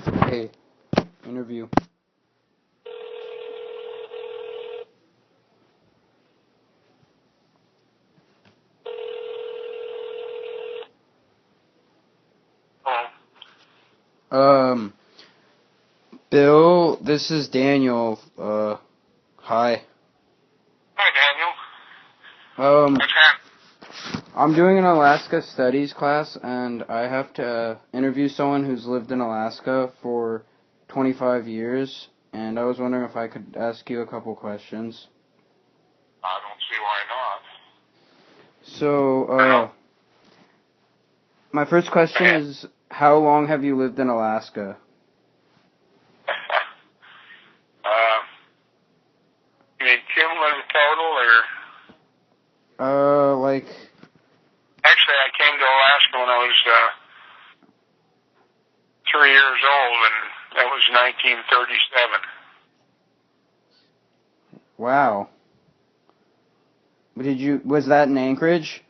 Hey, interview. Um, Bill, this is Daniel. Hi. Hi, Daniel. Um, What's happening? I'm doing an Alaska Studies class, and I have to interview someone who's lived in Alaska for 25 years, and I was wondering if I could ask you a couple questions. I don't see why not. So, my first question is, how long have you lived in Alaska? You mean cumulative total, or? Like, Actually, I came to Alaska when I was 3 years old, and that was 1937. wow. Was that in Anchorage?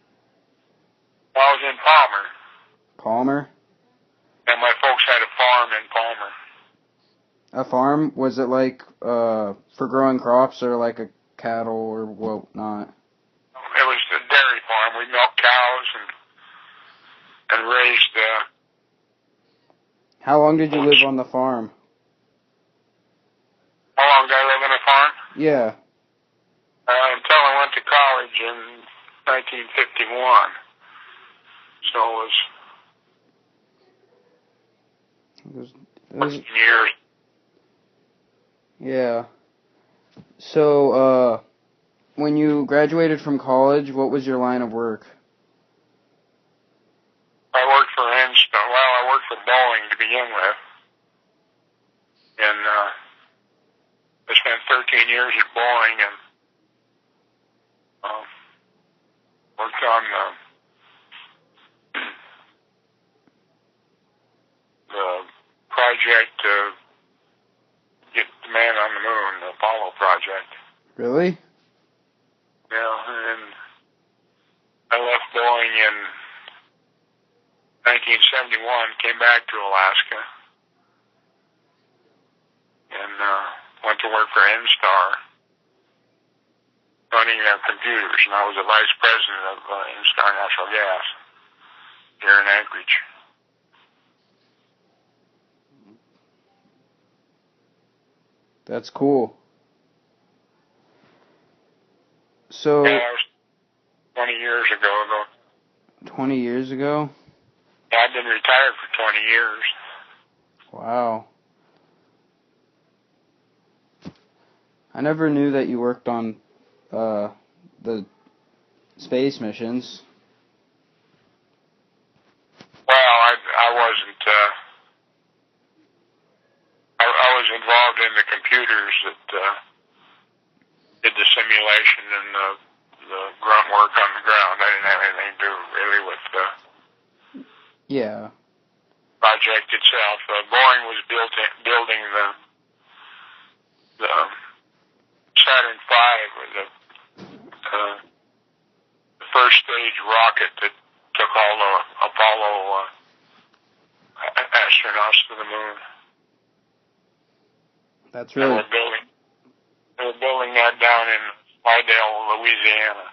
I was in Palmer, Palmer? and my folks had a farm in Palmer. A farm? Was it like for growing crops or like a cattle or whatnot? It was a dairy farm. We milked cows and raised. How long did you live on the farm? How long did I live on a farm? Yeah. Until I went to college in 1951. So It was years. yeah. So, when you graduated from college, what was your line of work? I worked for I worked for Boeing to begin with. And I spent 13 years at Boeing and worked on the project to get the man on the moon, the Apollo project. Really? Yeah, and I left Boeing in 1971, came back to Alaska, and went to work for N-Star, running their computers, and I was the vice president of N-Star Natural Gas here in Anchorage. That's cool. So, Yeah, that was 20 years ago, though. 20 years ago? Yeah, I've been retired for 20 years. Wow. I never knew that you worked on the space missions. Well, I wasn't. I was involved in the computers that did the simulation and the grunt work on the ground. I didn't have anything to do really with the Yeah. project itself. Boeing was building the Saturn V, or the first stage rocket that took all the Apollo astronauts to the moon. That's really... They were building that down in Slidell, Louisiana.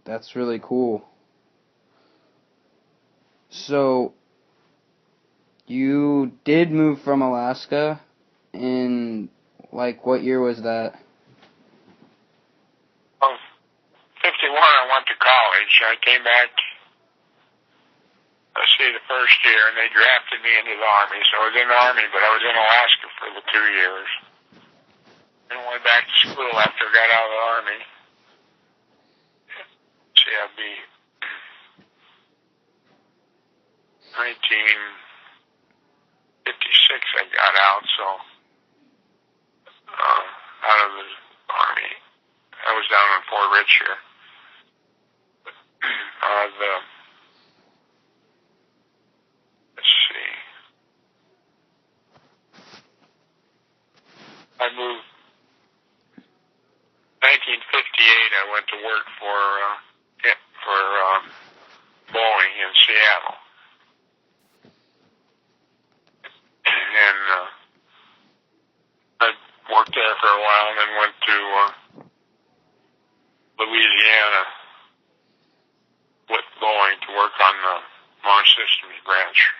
That's really cool. So, you did move from Alaska in, like, what year was that? 51, I went to college. I came back, the first year, and they drafted me into the Army. So I was in the Army, but I was in Alaska for the 2 years. Then I went back to school after I got out of the Army. See, I'd be 1956 I got out, so out of the Army. I was down in Fort Rich here. Let's see. I moved 1958. I went to work for Boeing in Seattle. for a while, and then went to Louisiana with Boeing to work on the Launch Systems branch.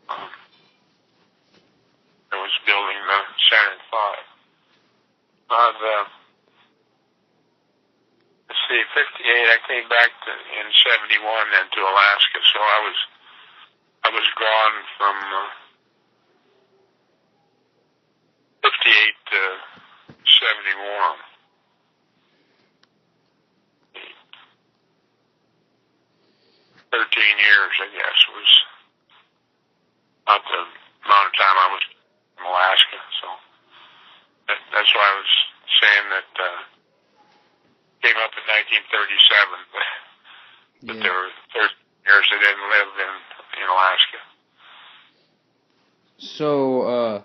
I was building the Saturn V. Let's see, 58. I came back in 71 then to Alaska, so I was gone from 58 to 71. 13 years, I guess, was about the amount of time I was in Alaska. So that's why I was saying that came up in 1937, but there were 13 years I didn't live in Alaska. So,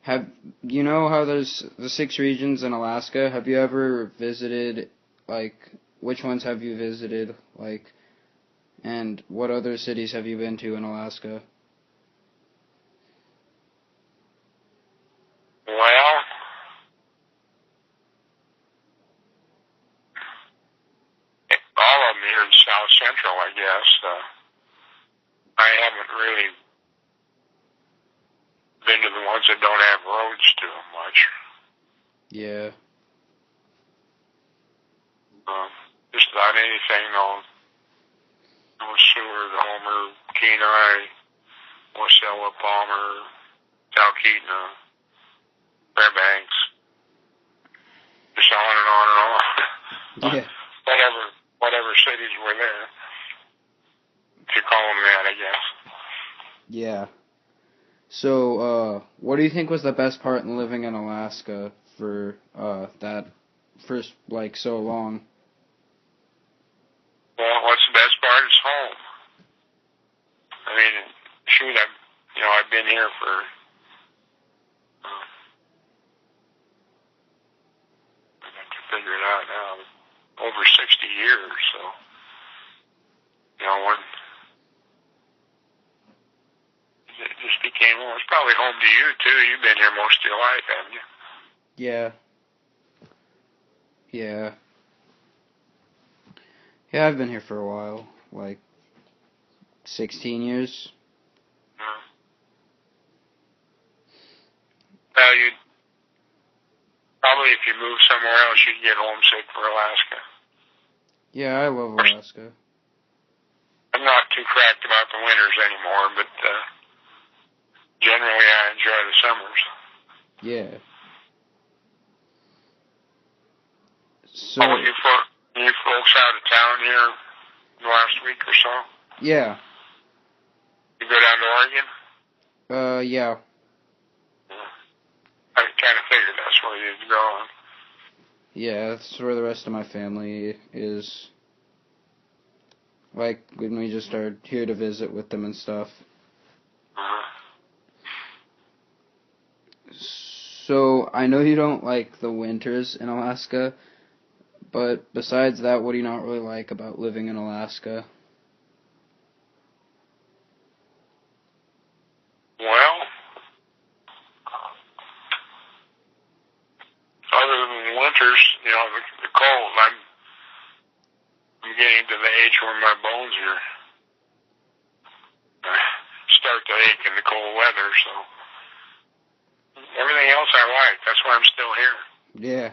have you know how there's the 6 regions in Alaska? Have you ever visited, like, which ones have you visited, like, and what other cities have you been to in Alaska? Well, all of them here in South Central, I guess. I haven't really been to the ones that don't have roads to them much. Yeah. Just about anything, though. Seward, Homer, Kenai, Wasilla, Palmer, Talkeetna, Fairbanks, just on and on and on. Yeah. Whatever cities were there. If you call them that, I guess. Yeah. So, what do you think was the best part in living in Alaska for that first, like, so long? Well, what's the best part is home. I mean, shoot, I've been here for I have to figure it out now, over 60 years. So, when it just became home. It's probably home to you too. You've been here most of your life, haven't you? Yeah. Yeah. Yeah, I've been here for a while, like 16 years. Well, probably if you move somewhere else, you'd get homesick for Alaska. Yeah, I love Alaska. I'm not too cracked about the winters anymore, but generally I enjoy the summers. Yeah. So. Oh, you folks out of town here the last week or so? Yeah. You go down to Oregon? Yeah. I kind of figured that's where you'd go. Yeah, that's where the rest of my family is. Like, when we just are here to visit with them and stuff. So, I know you don't like the winters in Alaska, but besides that, what do you not really like about living in Alaska? Well, other than the winters, the cold. I'm getting to the age where my bones start to ache in the cold weather, so everything else I like. That's why I'm still here. Yeah.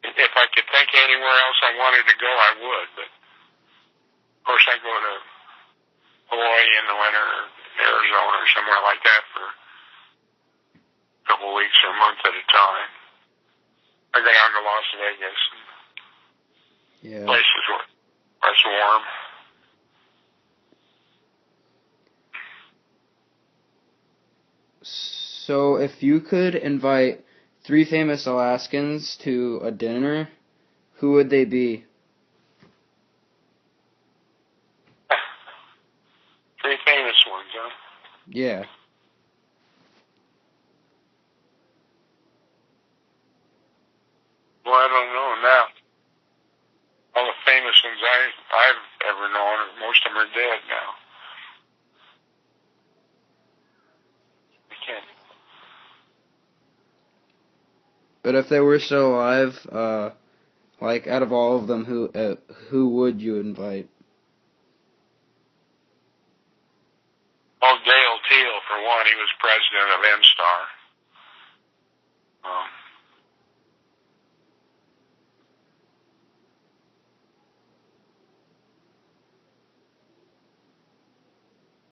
If I could think anywhere else I wanted to go, I would, but of course I go to Hawaii in the winter, or Arizona, or somewhere like that for a couple of weeks or a month at a time. I go down to Las Vegas. Yeah. Places where it's warm. So, if you could invite 3 famous Alaskans to a dinner, who would they be? 3 famous ones, huh? Yeah. Well, I don't know now. All the famous ones I've ever known, most of them are dead now. I can't. But if they were still alive, like out of all of them, who would you invite? Oh, Dale Teal, for one. He was president of N-Star.